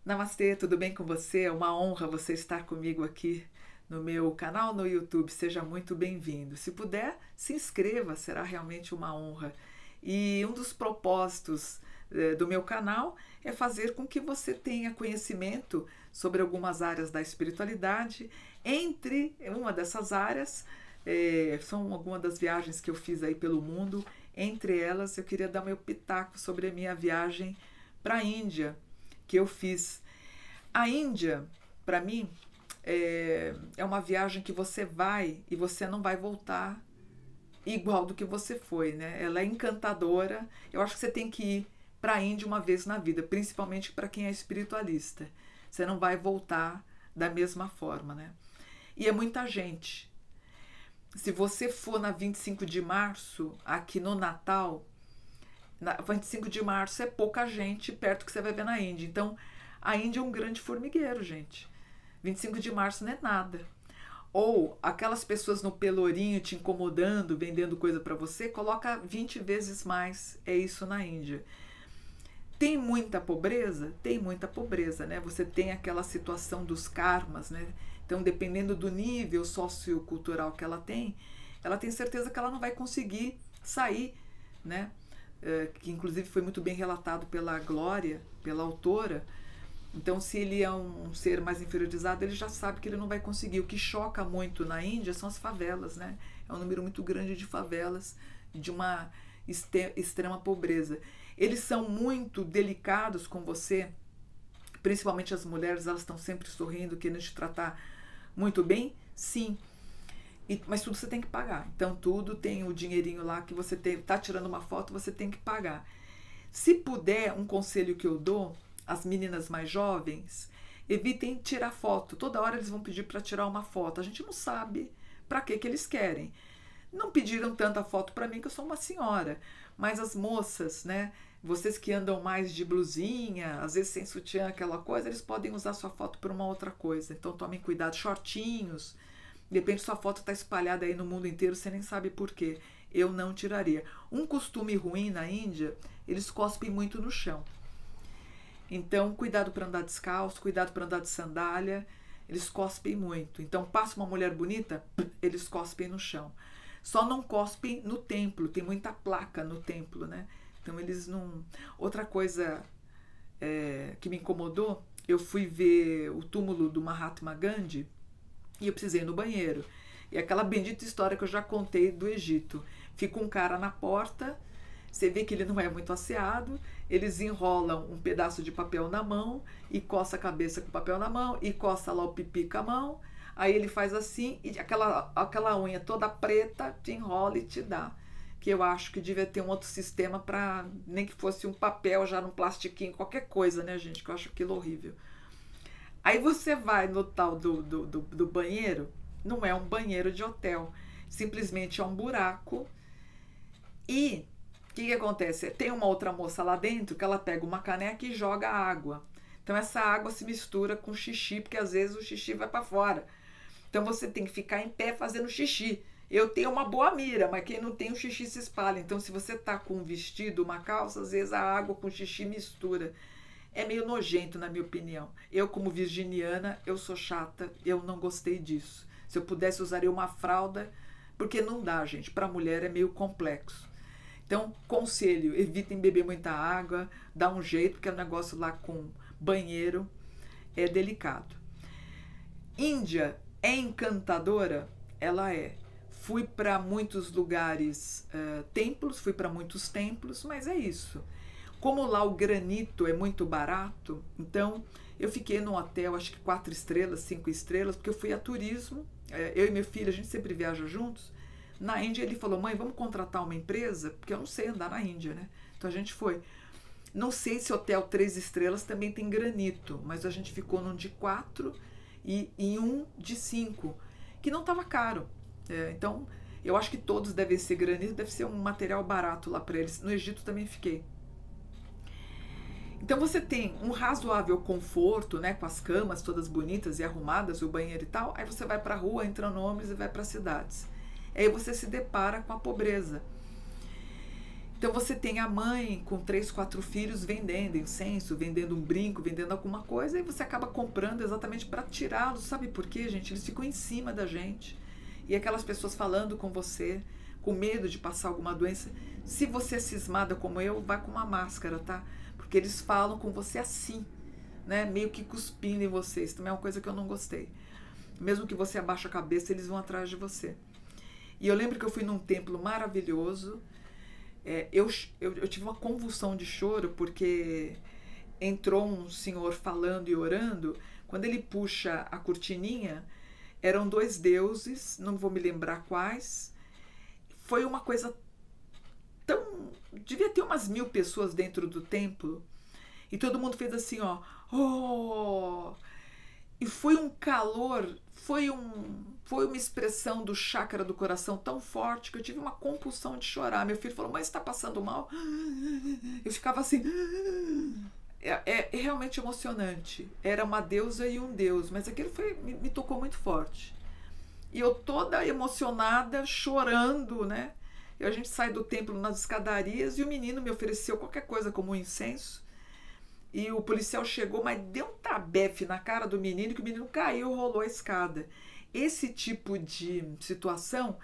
Namastê, tudo bem com você? É uma honra você estar comigo aqui no meu canal no YouTube. Seja muito bem-vindo. Se puder, se inscreva, será realmente uma honra. E um dos propósitos do meu canal é fazer com que você tenha conhecimento sobre algumas áreas da espiritualidade. Entre uma dessas áreas, são algumas das viagens que eu fiz aí pelo mundo. Entre elas, eu queria dar meu pitaco sobre a minha viagem para a Índia, que eu fiz. A Índia, para mim, é uma viagem que você vai e você não vai voltar igual do que você foi, né? Ela é encantadora. Eu acho que você tem que ir para a Índia uma vez na vida, principalmente para quem é espiritualista. Você não vai voltar da mesma forma, né? E é muita gente. Se você for na 25 de março, aqui no Natal, na 25 de março é pouca gente perto que você vai ver na Índia. Então, a Índia é um grande formigueiro, gente. 25 de março não é nada. Ou aquelas pessoas no Pelourinho te incomodando, vendendo coisa para você, coloca 20 vezes mais. É isso na Índia. Tem muita pobreza? Tem muita pobreza, né? Você tem aquela situação dos karmas, né? Então, dependendo do nível sociocultural que ela tem certeza que ela não vai conseguir sair, né? Que inclusive foi muito bem relatado pela Glória, pela autora. Então, se ele é um ser mais inferiorizado, ele já sabe que ele não vai conseguir. O que choca muito na Índia são as favelas, né? É um número muito grande de favelas, de uma extrema pobreza. Eles são muito delicados com você, principalmente as mulheres, elas estão sempre sorrindo, querendo te tratar muito bem, sim. Mas tudo você tem que pagar. Então tudo tem o dinheirinho lá que você está tirando uma foto, você tem que pagar. Se puder, um conselho que eu dou às meninas mais jovens, evitem tirar foto. Toda hora eles vão pedir para tirar uma foto. A gente não sabe para que eles querem. Não pediram tanta foto para mim que eu sou uma senhora, mas as moças, né? Vocês que andam mais de blusinha, às vezes sem sutiã, aquela coisa, eles podem usar sua foto para uma outra coisa. Então tomem cuidado, shortinhos. De repente sua foto está espalhada aí no mundo inteiro, você nem sabe por quê. Eu não tiraria. Um costume ruim na Índia, eles cospem muito no chão. Então, cuidado para andar descalço, cuidado para andar de sandália. Eles cospem muito. Então, passa uma mulher bonita, eles cospem no chão. Só não cospem no templo, tem muita placa no templo, né? Então, eles não... Outra coisa que me incomodou, eu fui ver o túmulo do Mahatma Gandhi, e eu precisei ir no banheiro. E aquela bendita história que eu já contei do Egito. Fica um cara na porta, você vê que ele não é muito asseado, eles enrolam um pedaço de papel na mão e coça a cabeça com o papel na mão e coça lá o pipi com a mão. Aí ele faz assim e aquela unha toda preta te enrola e te dá. Que eu acho que devia ter um outro sistema para nem que fosse um papel já num plastiquinho, qualquer coisa, né, gente? Que eu acho aquilo horrível. Aí você vai no tal do banheiro, não é um banheiro de hotel, simplesmente é um buraco. E o que acontece? Tem uma outra moça lá dentro que ela pega uma caneca e joga água. Então essa água se mistura com xixi, porque às vezes o xixi vai para fora. Então você tem que ficar em pé fazendo xixi. Eu tenho uma boa mira, mas quem não tem o xixi se espalha. Então se você tá com um vestido, uma calça, às vezes a água com xixi mistura. É meio nojento, na minha opinião. Eu, como virginiana, eu sou chata, eu não gostei disso. Se eu pudesse, usaria uma fralda, porque não dá, gente. Para mulher é meio complexo. Então, conselho, evitem beber muita água, dá um jeito, porque o negócio lá com banheiro é delicado. Índia é encantadora? Ela é. Fui para muitos lugares, templos, fui para muitos templos, mas é isso. Como lá o granito é muito barato, então eu fiquei num hotel, acho que 4 estrelas, 5 estrelas, porque eu fui a turismo, eu e meu filho, a gente sempre viaja juntos. Na Índia ele falou, mãe, vamos contratar uma empresa, porque eu não sei andar na Índia, né? Então a gente foi. Não sei se hotel 3 estrelas também tem granito, mas a gente ficou num de 4 e em um de 5, que não estava caro. Então eu acho que todos devem ser granito, deve ser um material barato lá para eles. No Egito também fiquei. Então você tem um razoável conforto, né, com as camas todas bonitas e arrumadas, o banheiro e tal. Aí você vai para a rua, entra no ônibus e vai para as cidades. Aí você se depara com a pobreza. Então você tem a mãe com 3, 4 filhos vendendo incenso, vendendo um brinco, vendendo alguma coisa, e você acaba comprando exatamente para tirá-los. Sabe por quê, gente? Eles ficam em cima da gente. E aquelas pessoas falando com você, com medo de passar alguma doença. Se você é cismada como eu, vai com uma máscara, tá? Porque eles falam com você assim, né? Meio que cuspindo em você. Isso também é uma coisa que eu não gostei. Mesmo que você abaixe a cabeça, eles vão atrás de você. E eu lembro que eu fui num templo maravilhoso. Eu tive uma convulsão de choro porque entrou um senhor falando e orando. Quando ele puxa a cortininha, eram 2 deuses, não vou me lembrar quais. Foi uma coisa tão... Devia ter umas 1000 pessoas dentro do templo. E todo mundo fez assim, ó. Oh! E foi um calor, foi uma expressão do chakra do coração tão forte que eu tive uma compulsão de chorar. Meu filho falou, mãe, você está passando mal? Eu ficava assim... É realmente emocionante. Era uma deusa e um deus, mas aquilo me tocou muito forte. E eu toda emocionada, chorando, né? E a gente sai do templo nas escadarias e o menino me ofereceu qualquer coisa como um incenso. E o policial chegou, mas deu um tabefe na cara do menino, que o menino caiu, rolou a escada. Esse tipo de situação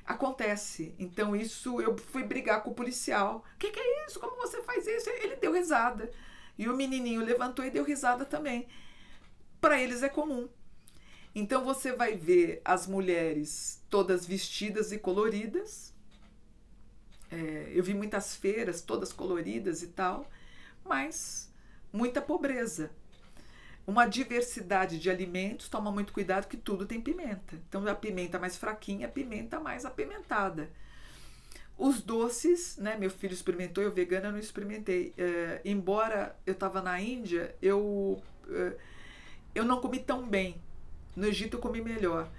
acontece. Então isso, eu fui brigar com o policial. O que é isso? Como você faz isso? Ele deu risada. E o menininho levantou e deu risada também. Para eles é comum. Então você vai ver as mulheres todas vestidas e coloridas. Eu vi muitas feiras todas coloridas e tal, mas muita pobreza. Uma diversidade de alimentos, toma muito cuidado que tudo tem pimenta. Então a pimenta mais fraquinha, a pimenta mais apimentada. Os doces, né? Meu filho experimentou, eu vegana não experimentei. Embora eu estava na Índia, eu não comi tão bem. No Egito eu comi melhor.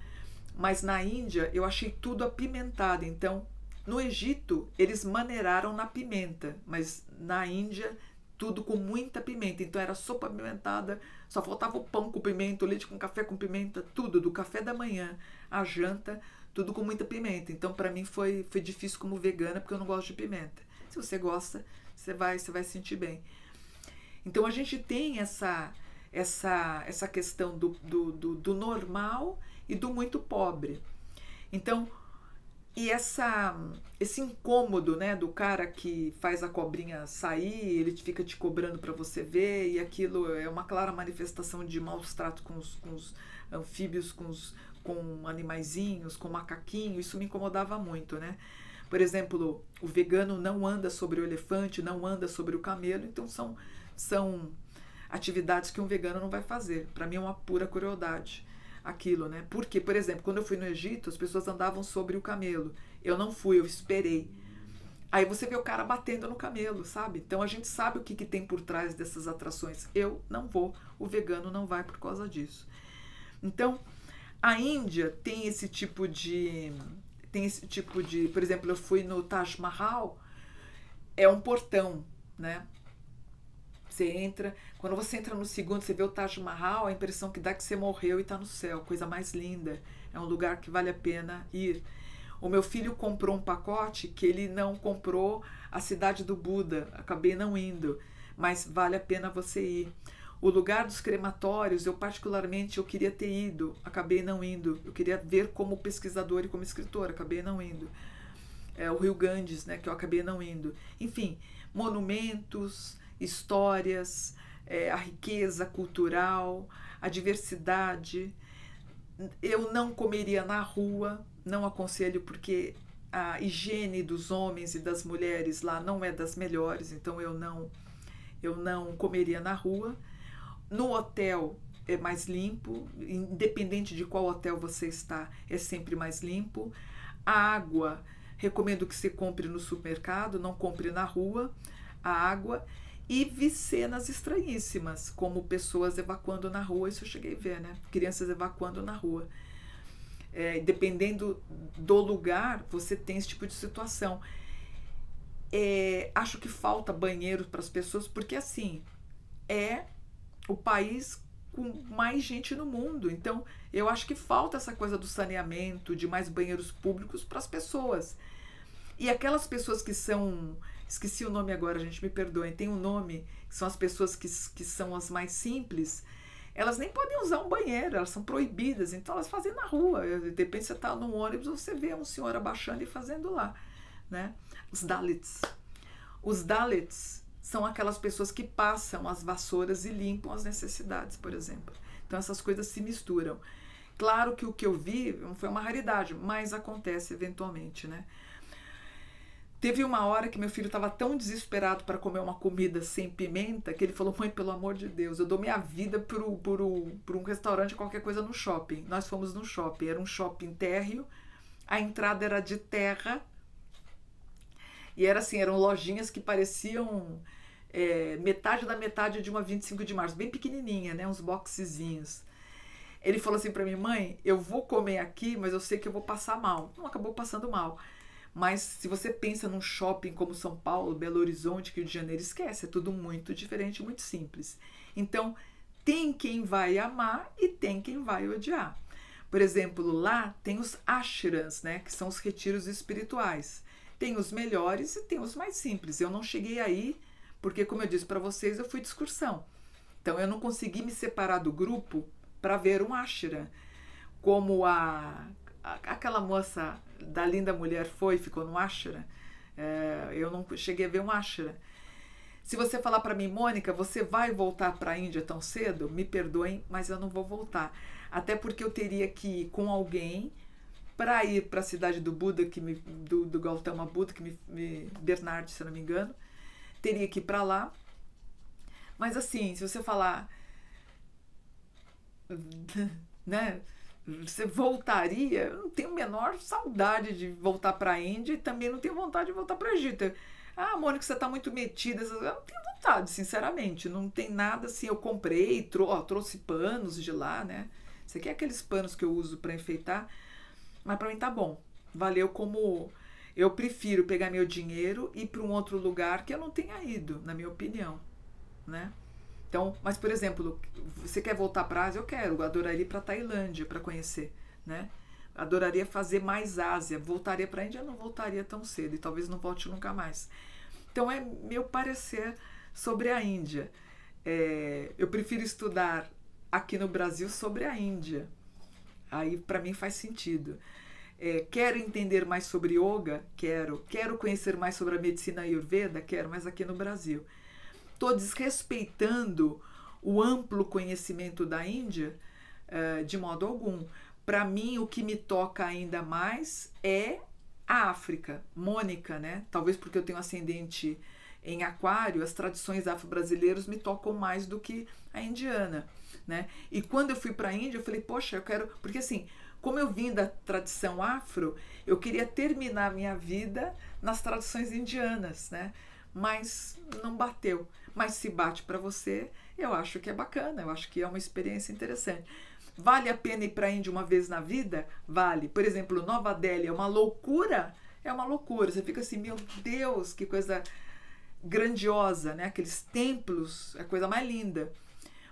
Mas na Índia eu achei tudo apimentado. Então, no Egito eles maneiraram na pimenta, mas na Índia tudo com muita pimenta. Então era sopa apimentada, só faltava o pão com pimenta, o leite com café com pimenta, tudo, do café da manhã à janta, tudo com muita pimenta. Então para mim foi difícil como vegana, porque eu não gosto de pimenta. Se você gosta, você vai sentir bem. Então a gente tem essa questão do normal e do muito pobre. Então, e esse incômodo, né, do cara que faz a cobrinha sair, ele fica te cobrando para você ver, e aquilo é uma clara manifestação de maus tratos com os anfíbios, com animaizinhos, com macaquinho. Isso me incomodava muito, né? Por exemplo, o vegano não anda sobre o elefante, não anda sobre o camelo, então são atividades que um vegano não vai fazer. Para mim é uma pura crueldade aquilo, né? Porque, por exemplo, quando eu fui no Egito, as pessoas andavam sobre o camelo. Eu não fui, eu esperei. Aí você vê o cara batendo no camelo, sabe? Então a gente sabe o que tem por trás dessas atrações. Eu não vou, o vegano não vai por causa disso. Então, a Índia tem esse tipo de... Por exemplo, eu fui no Taj Mahal, é um portão, né? Você entra, quando você entra no segundo, você vê o Taj Mahal, a impressão que dá que você morreu e está no céu, coisa mais linda. É um lugar que vale a pena ir. O meu filho comprou um pacote que ele não comprou a cidade do Buda, acabei não indo, mas vale a pena você ir. O lugar dos crematórios, eu queria ter ido, acabei não indo. Eu queria ver como pesquisador e como escritor, acabei não indo. O Rio Ganges, né, que eu acabei não indo. Enfim, monumentos, histórias, a riqueza cultural, a diversidade. Eu não comeria na rua, não aconselho, porque a higiene dos homens e das mulheres lá não é das melhores, então eu não comeria na rua. No hotel é mais limpo, independente de qual hotel você está, é sempre mais limpo. A água, recomendo que você compre no supermercado, não compre na rua, a água. E vi cenas estranhíssimas, como pessoas evacuando na rua, isso eu cheguei a ver, né? Crianças evacuando na rua. Dependendo do lugar, você tem esse tipo de situação. Acho que falta banheiro para as pessoas, porque assim, é o país com mais gente no mundo. Então, eu acho que falta essa coisa do saneamento, de mais banheiros públicos para as pessoas. E aquelas pessoas que são, esqueci o nome agora, gente, me perdoem, tem um nome, que são as pessoas que são as mais simples, elas nem podem usar um banheiro, elas são proibidas, então elas fazem na rua. De repente você está num ônibus, você vê um senhor abaixando e fazendo lá, né? Os Dalits. Os Dalits são aquelas pessoas que passam as vassouras e limpam as necessidades, por exemplo. Então essas coisas se misturam. Claro que o que eu vi foi uma raridade, mas acontece eventualmente, né? Teve uma hora que meu filho estava tão desesperado para comer uma comida sem pimenta que ele falou: mãe, pelo amor de Deus, eu dou minha vida por um restaurante, qualquer coisa no shopping. Nós fomos no shopping, era um shopping térreo, a entrada era de terra e era assim, eram lojinhas que pareciam metade da metade de uma 25 de março, bem pequenininha, né, uns boxezinhos. Ele falou assim para mim: mãe, eu vou comer aqui, mas eu sei que eu vou passar mal. Não acabou passando mal. Mas se você pensa num shopping como São Paulo, Belo Horizonte, Rio de Janeiro, esquece, é tudo muito diferente, muito simples. Então, tem quem vai amar e tem quem vai odiar. Por exemplo, lá tem os ashrams, né, que são os retiros espirituais. Tem os melhores e tem os mais simples. Eu não cheguei aí porque, como eu disse para vocês, eu fui de excursão. Então, eu não consegui me separar do grupo para ver um ashram, como aquela moça da Linda Mulher ficou no ashram. Eu não cheguei a ver um ashram. Se você falar para mim: Mônica, você vai voltar para a Índia tão cedo? Me perdoem, mas eu não vou voltar. Até porque eu teria que ir com alguém para ir para a cidade do Buda, do Gautama Buda, Bernard, se eu não me engano. Teria que ir para lá. Mas assim, se você falar, né, você voltaria? Eu não tenho a menor saudade de voltar para a Índia e também não tenho vontade de voltar para o Egito. Ah, Mônica, você está muito metida. Eu não tenho vontade, sinceramente. Não tem nada assim. Eu comprei, trouxe panos de lá, né? Isso aqui é aqueles panos que eu uso para enfeitar. Mas para mim tá bom. Valeu como... Eu prefiro pegar meu dinheiro e ir para um outro lugar que eu não tenha ido, na minha opinião, né? Então, mas, por exemplo, você quer voltar para a Ásia? Eu quero. Eu adoraria ir para a Tailândia para conhecer, né? Adoraria fazer mais Ásia. Voltaria para a Índia? Não voltaria tão cedo e talvez não volte nunca mais. Então, é meu parecer sobre a Índia. Eu prefiro estudar aqui no Brasil sobre a Índia. Aí, para mim, faz sentido. Quero entender mais sobre yoga? Quero conhecer mais sobre a medicina ayurveda? Quero, mas aqui no Brasil. Estou desrespeitando o amplo conhecimento da Índia de modo algum. Para mim, o que me toca ainda mais é a África. Mônica, né? Talvez porque eu tenho ascendente em Aquário, as tradições afro-brasileiras me tocam mais do que a indiana, né? E quando eu fui para a Índia, eu falei: poxa, eu quero... Porque assim, como eu vim da tradição afro, eu queria terminar minha vida nas tradições indianas, né? Mas não bateu. Mas se bate para você, eu acho que é bacana, eu acho que é uma experiência interessante. Vale a pena ir para a Índia uma vez na vida? Vale. Por exemplo, Nova Delhi é uma loucura? É uma loucura. Você fica assim: meu Deus, que coisa grandiosa, né? Aqueles templos, é a coisa mais linda.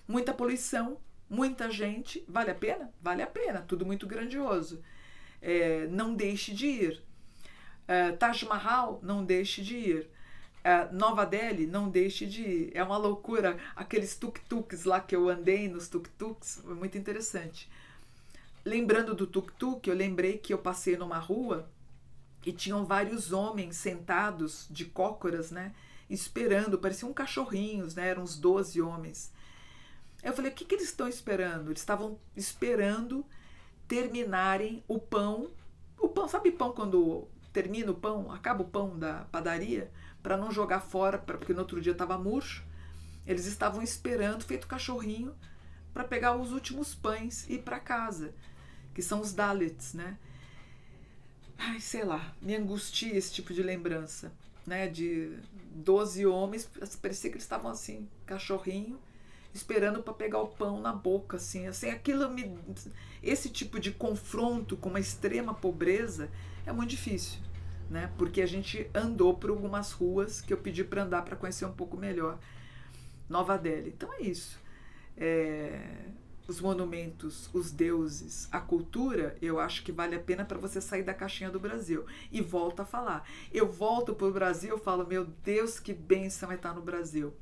Muita poluição, muita gente. Vale a pena? Vale a pena. Tudo muito grandioso. Não deixe de ir. Taj Mahal, não deixe de ir. Nova Delhi, não deixe de ir. É uma loucura. Aqueles tuk-tuks lá que eu andei nos tuk-tuks, foi muito interessante. Lembrando do tuk-tuk, eu lembrei que eu passei numa rua e tinham vários homens sentados de cócoras, né? Esperando, pareciam cachorrinhos, né? Eram uns 12 homens. Eu falei: o que eles estão esperando? Eles estavam esperando terminarem o pão. O pão, sabe pão quando termina o pão, acaba o pão da padaria? Para não jogar fora, porque no outro dia estava murcho. Eles estavam esperando, feito cachorrinho, para pegar os últimos pães e ir para casa, que são os Dalits, né? Ai, sei lá, me angustia esse tipo de lembrança, né? De 12 homens, parecia que eles estavam assim, cachorrinho, esperando para pegar o pão na boca, assim aquilo esse tipo de confronto com uma extrema pobreza é muito difícil, né? Porque a gente andou por algumas ruas que eu pedi para andar para conhecer um pouco melhor Nova Delhi. Então é isso. os monumentos, os deuses, a cultura, eu acho que vale a pena para você sair da caixinha do Brasil. E volto a falar. Eu volto para o Brasil, eu falo, meu Deus, que bênção é estar no Brasil.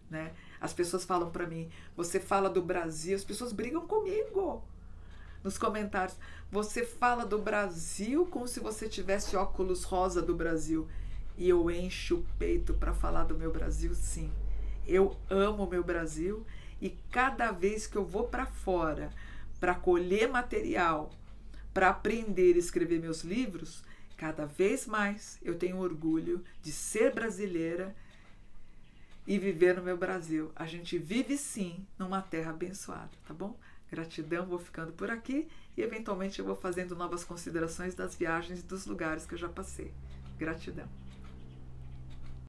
Né? As pessoas falam para mim, você fala do Brasil, as pessoas brigam comigo nos comentários. Você fala do Brasil como se você tivesse óculos rosa do Brasil. E eu encho o peito para falar do meu Brasil, sim. Eu amo o meu Brasil e cada vez que eu vou para fora para colher material, para aprender e escrever meus livros, cada vez mais eu tenho orgulho de ser brasileira e viver no meu Brasil. A gente vive sim numa terra abençoada, tá bom? Gratidão, vou ficando por aqui e eventualmente eu vou fazendo novas considerações das viagens e dos lugares que eu já passei. Gratidão.